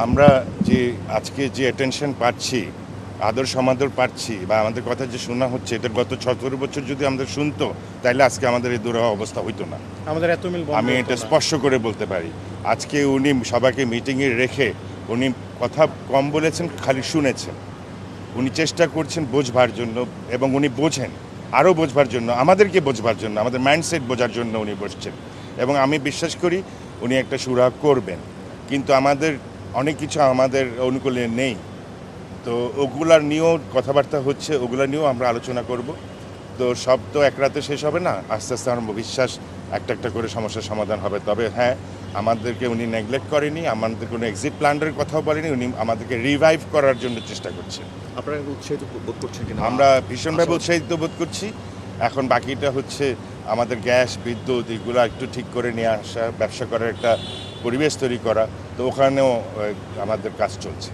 আমরা যে আজকে যে অ্যাটেনশন পাচ্ছি, আদর সমাদর পাচ্ছি বা আমাদের কথা যে শোনা হচ্ছে, এটা গত ১৭ বছর যদি আমাদের শুনতো, তাইলে আজকে আমাদের এই দুরহ অবস্থা হইতো না। আমাদের এত মিল বন্ধ আমি হতো এটা না। স্পষ্ট করে বলতে পারি। আজকে উনি সবাইকে মিটিংয়ে রেখে উনি কথা কম বলেছেন, খালি শুনেছেন। উনি চেষ্টা করছেন বোঝবার জন্য এবং উনি বোঝেন। আরও বোঝবার জন্য, আমাদেরকে বোঝবার জন্য, আমাদের মাইন্ডসেট বোঝার জন্য উনি বসছেন। এবং আমি বিশ্বাস করি উনি একটা সুরাহা করবেন। কিন্তু আমাদের অনেক কিছু আমাদের অনুকূলে নেই। তো ওগুলার নিয়েও কথাবার্তা হচ্ছে, ওগুলা নিয়েও আমরা আলোচনা করব। তো সব তো এক রাতে শেষ হবে না। আস্তে আস্তে আমার বিশ্বাস একটা একটা করে সমস্যার সমাধান হবে। তবে হ্যাঁ, আমাদেরকে উনি নেগলেক্ট করেনি, আমাদের কোনো এক্সিট প্ল্যানের কথাও বলেনি। উনি আমাদেরকে রিভাইভ করার জন্য চেষ্টা করছেন। আপনারা উৎসাহিত বোধ করছেন কিনা? আমরা ভীষণভাবে উৎসাহিত বোধ করছি। এখন বাকিটা হচ্ছে আমাদের গ্যাস, বিদ্যুৎ এগুলো একটু ঠিক করে নিয়ে আসা, ব্যবসা করার একটা পরিবেশ তৈরি করা। তো ওখানেও আমাদের কাজ চলছে।